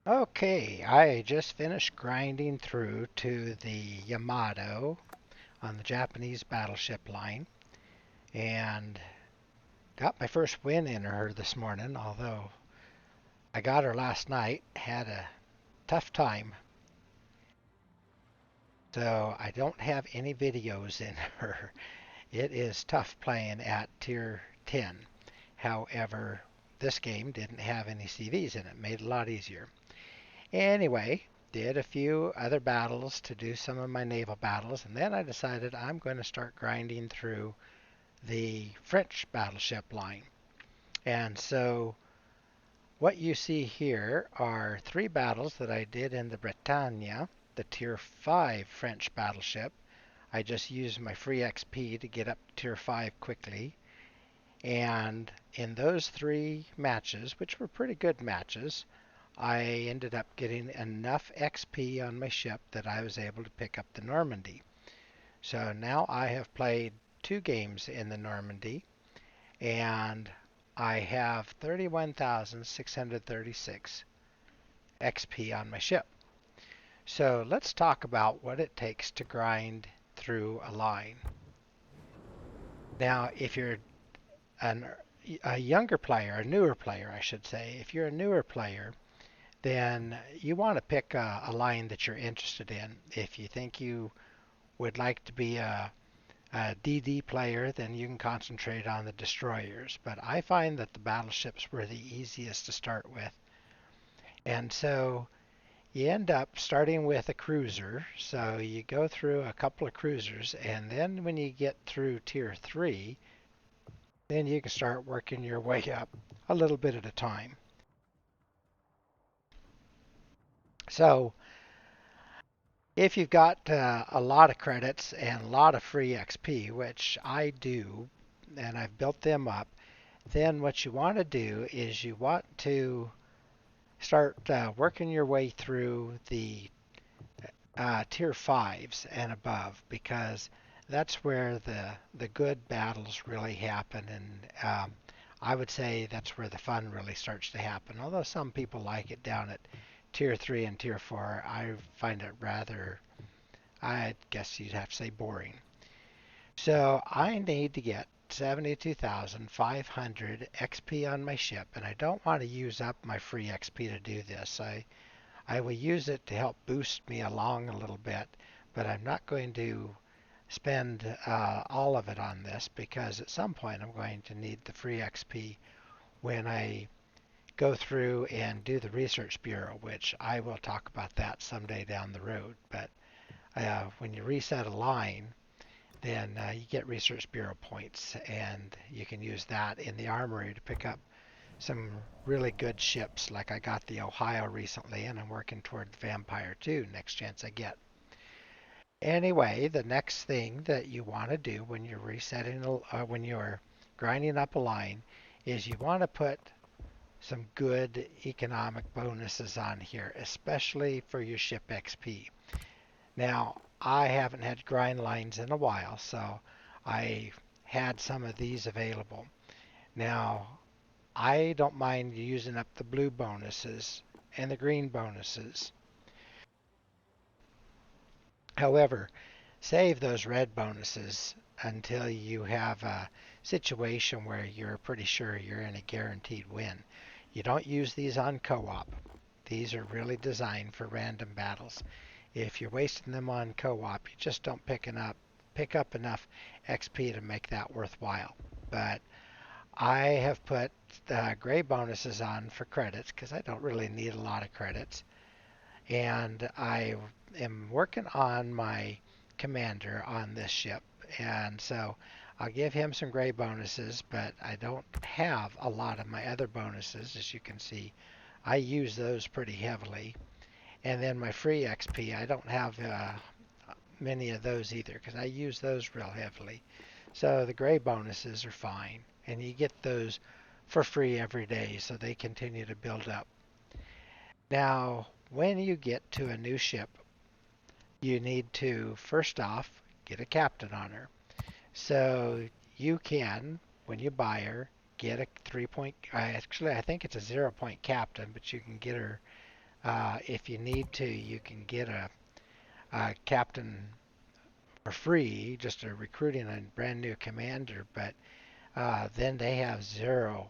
Okay, I just finished grinding through to the Yamato on the Japanese battleship line and got my first win in her this morning, although I got her last night, had a tough time. So I don't have any videos in her. It is tough playing at tier 10. However, this game didn't have any CVs in it, made it a lot easier. Anyway, did a few other battles to do some of my naval battles, and then I decided I'm going to start grinding through the French battleship line. And so what you see here are three battles that I did in the Bretagne, the tier 5 French battleship. I just used my free XP to get up to tier 5 quickly. And in those three matches, which were pretty good matches, I ended up getting enough XP on my ship that I was able to pick up the Normandy. So now I have played two games in the Normandy and I have 31,636 XP on my ship. So let's talk about what it takes to grind through a line. Now, if you're an, a younger player, a newer player, I should say, if you're a newer player, then you want to pick a line that you're interested in. If you think you would like to be a DD player, then you can concentrate on the destroyers. But I find that the battleships were the easiest to start with. And so you end up starting with a cruiser. So you go through a couple of cruisers, and then when you get through tier 3, then you can start working your way up a little bit at a time. So if you've got a lot of credits and a lot of free XP, which I do, and I've built them up, then what you want to do is you want to start working your way through the tier 5s and above because that's where the good battles really happen. And I would say that's where the fun really starts to happen. Although some people like it down at tier 3 and tier 4, I find it rather, I guess you'd have to say, boring. So I need to get 72,500 XP on my ship, and I don't want to use up my free XP to do this. I will use it to help boost me along a little bit, but I'm not going to spend all of it on this because at some point I'm going to need the free XP when I go through and do the Research Bureau, which I will talk about that someday down the road. But when you reset a line, then you get Research Bureau points, and you can use that in the armory to pick up some really good ships. Like I got the Ohio recently, and I'm working toward the Vampire too, next chance I get. Anyway, the next thing that you want to do when you're when you're grinding up a line, is you want to put some good economic bonuses on here, especially for your ship XP. Now, I haven't had grind lines in a while, so I had some of these available. Now, I don't mind using up the blue bonuses and the green bonuses. However, save those red bonuses until you have a situation where you're pretty sure you're in a guaranteed win. You don't use these on co-op. These are really designed for random battles. If you're wasting them on co-op, you just don't pick up enough XP to make that worthwhile. But I have put gray bonuses on for credits because I don't really need a lot of credits. And I am working on my commander on this ship. And so I'll give him some gray bonuses, but I don't have a lot of my other bonuses. As you can see, I use those pretty heavily. And then my free XP, I don't have many of those either because I use those real heavily. So the gray bonuses are fine, and you get those for free every day, so they continue to build up. Now, when you get to a new ship, you need to first off get a captain on her. So you can, when you buy her, get a 3 point. Actually, I think it's a 0 point captain, but you can get her If you need to, you can get a captain for free, just a recruiting a brand new commander, but then they have zero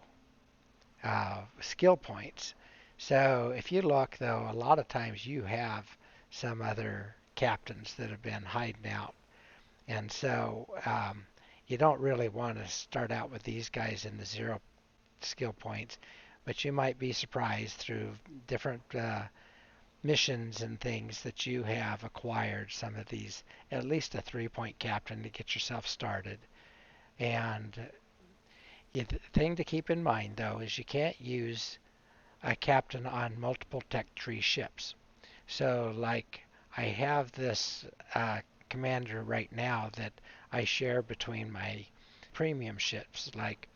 skill points. So if you look, though, a lot of times you have some other captains that have been hiding out. And so you don't really want to start out with these guys in the zero skill points, but you might be surprised through different missions and things that you have acquired some of these, at least a 3-point captain to get yourself started. And the thing to keep in mind, though, is you can't use a captain on multiple tech tree ships. So, like, I have this commander right now that I share between my premium ships. Like,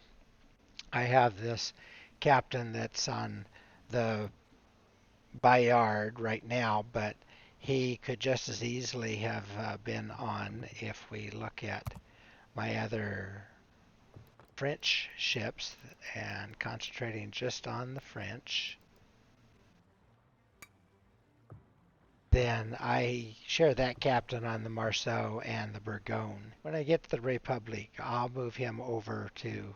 I have this captain that's on the Bayard right now, but he could just as easily have been on if we look at my other French ships and concentrating just on the French. Then I share that captain on the Marceau and the Bourgogne. When I get to the Republic, I'll move him over to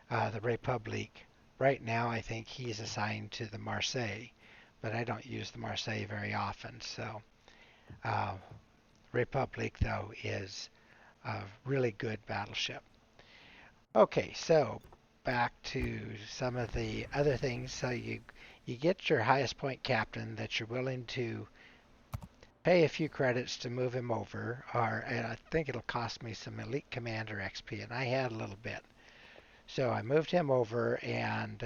the Republic. Right now, I think he's assigned to the Marseille, but I don't use the Marseille very often. So, uh, Republic, though, is a really good battleship. Okay, so back to some of the other things. So you get your highest point captain that you're willing to pay a few credits to move him over, or and I think it'll cost me some elite commander XP, and I had a little bit. So I moved him over, and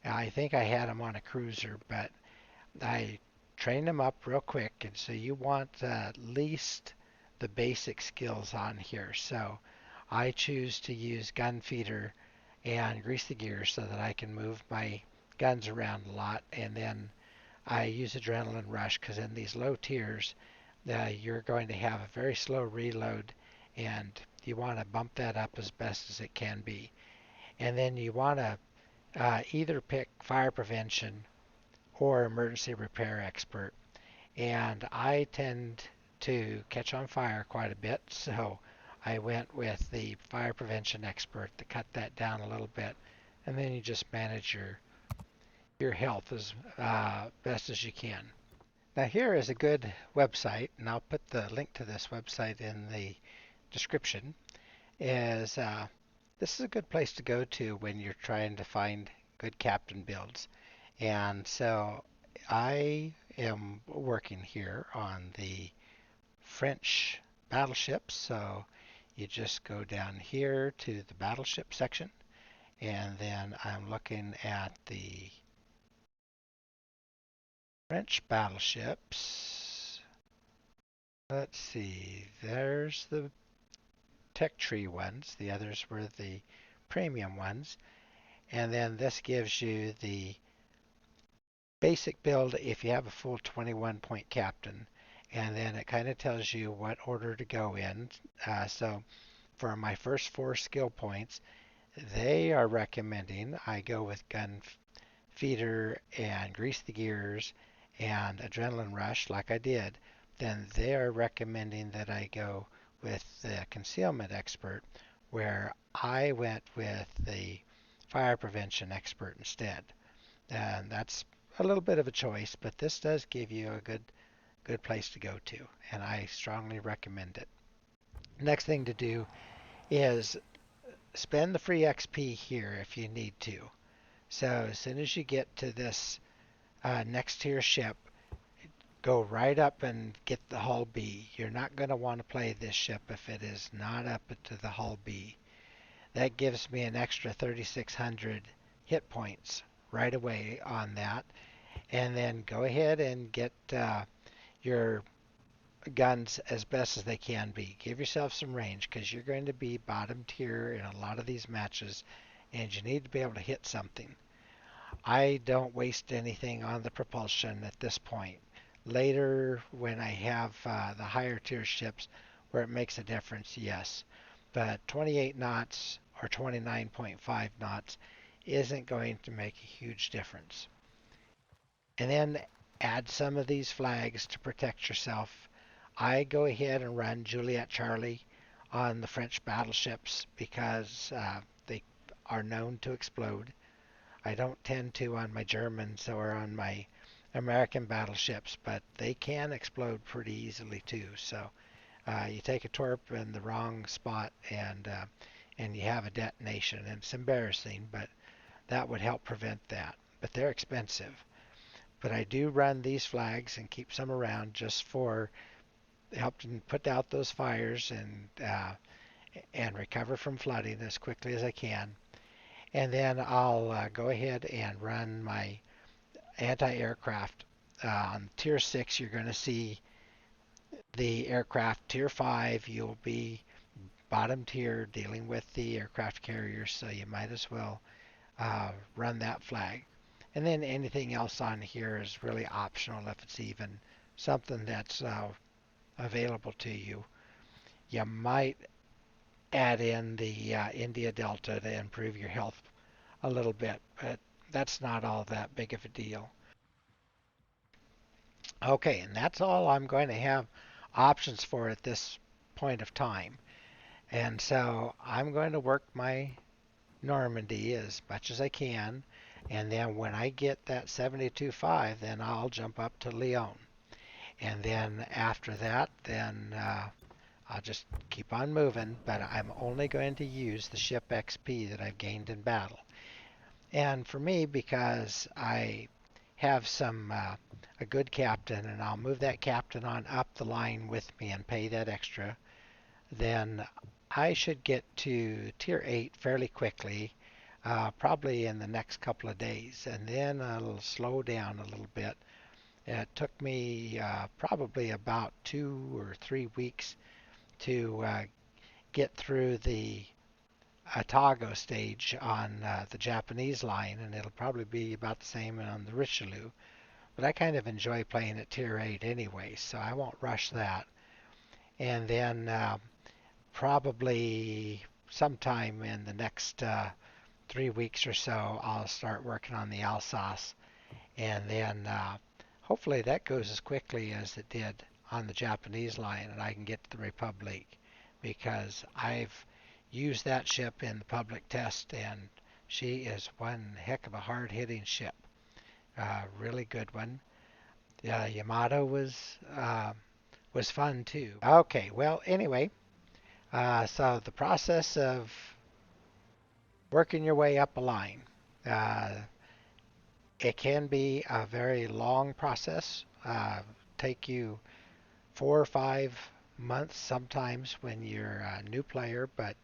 I think I had him on a cruiser, but I trained him up real quick, and so you want at least the basic skills on here. So I choose to use gun feeder and grease the gears so that I can move my guns around a lot, and then I use adrenaline rush because in these low tiers, you're going to have a very slow reload, and you want to bump that up as best as it can be. And then you want to either pick fire prevention or emergency repair expert. And I tend to catch on fire quite a bit, so I went with the fire prevention expert to cut that down a little bit. And then you just manage your health as best as you can. Now here is a good website, and I'll put the link to this website in the description. Is This is a good place to go to when you're trying to find good captain builds. And so I am working here on the French battleships. So you just go down here to the battleship section, and then I'm looking at the French battleships. Let's see, there's the tech tree ones. The others were the premium ones. And then this gives you the basic build if you have a full 21 point captain. And then it kind of tells you what order to go in. So for my first 4 skill points, they are recommending I go with gun feeder and grease the gears and adrenaline rush like I did. Then they are recommending that I go with the concealment expert, where I went with the fire prevention expert instead. And that's a little bit of a choice, but this does give you a good place to go to, and I strongly recommend it. Next thing to do is spend the free XP here if you need to. So as soon as you get to this next tier ship, go right up and get the hull B. You're not going to want to play this ship if it is not up to the hull B. That gives me an extra 3,600 hit points right away on that. And then go ahead and get your guns as best as they can be. Give yourself some range because you're going to be bottom tier in a lot of these matches, and you need to be able to hit something. I don't waste anything on the propulsion at this point. Later, when I have the higher tier ships where it makes a difference, yes. But 28 knots or 29.5 knots isn't going to make a huge difference. and then add some of these flags to protect yourself. I go ahead and run Juliet Charlie on the French battleships because they are known to explode. I don't tend to on my Germans or on my American battleships, but they can explode pretty easily too. So you take a torp in the wrong spot and you have a detonation, and it's embarrassing, but that would help prevent that. But they're expensive. But I do run these flags and keep some around just for helping put out those fires and recover from flooding as quickly as I can. And then I'll go ahead and run my anti-aircraft. On Tier 6, you're going to see the aircraft. Tier 5, you'll be bottom tier dealing with the aircraft carriers, so you might as well run that flag. And then anything else on here is really optional if it's even something that's available to you. You might add in the India Delta to improve your health a little bit, but that's not all that big of a deal. Okay, and that's all I'm going to have options for at this point of time. And so I'm going to work my Normandy as much as I can, and then when I get that 72.5, then I'll jump up to Lyon. And then after that, then I'll just keep on moving, but I'm only going to use the ship XP that I've gained in battle. And for me, because I have a good captain, and I'll move that captain on up the line with me and pay that extra, then I should get to tier 8 fairly quickly, probably in the next couple of days, and then I'll slow down a little bit. It took me probably about 2 or 3 weeks to get through the Otago stage on the Japanese line, and it'll probably be about the same on the Richelieu. But I kind of enjoy playing at tier 8 anyway, so I won't rush that. And then probably sometime in the next 3 weeks or so, I'll start working on the Alsace, and then hopefully that goes as quickly as it did on the Japanese line, and I can get to the Republic because I've used that ship in the public test, and she is one heck of a hard-hitting ship. Really good one. Yamato was fun too. Okay, well, anyway, so the process of working your way up a line. Uh, it can be a very long process, take you 4 or 5 months sometimes when you're a new player, but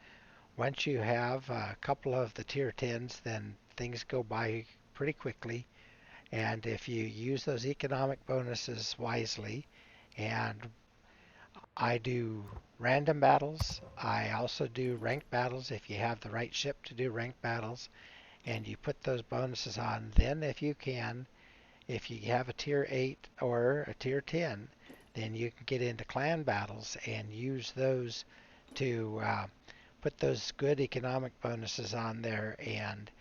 once you have a couple of the tier 10s, then things go by pretty quickly. And if you use those economic bonuses wisely, and I do random battles, I also do ranked battles if you have the right ship to do ranked battles, and you put those bonuses on, then if you can, if you have a tier 8 or a tier 10, then you can get into clan battles and use those to put those good economic bonuses on there and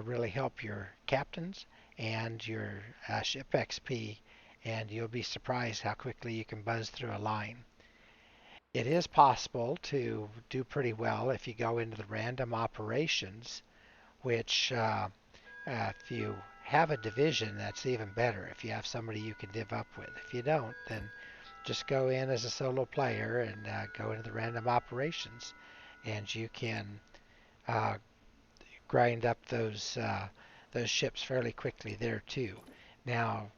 really help your captains and your ship XP, and you'll be surprised how quickly you can buzz through a line. It is possible to do pretty well if you go into the random operations, which if you have a division, that's even better. If you have somebody you can div up with. If you don't, then just go in as a solo player and go into the random operations, and you can uh, grind up those ships fairly quickly there too. Now,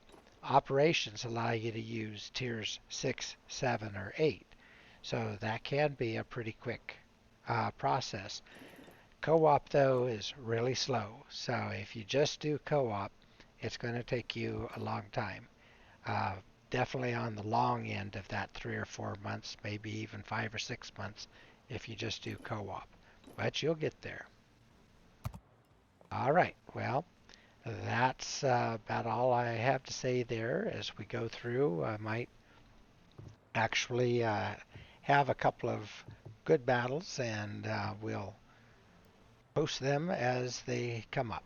operations allow you to use tiers 6, 7, or 8, so that can be a pretty quick process. Co-op though is really slow, so if you just do co-op, it's going to take you a long time. Uh, Definitely on the long end of that 3 or 4 months, maybe even 5 or 6 months if you just do co-op. But you'll get there. All right, well, that's about all I have to say there as we go through. I might actually have a couple of good battles, and we'll post them as they come up.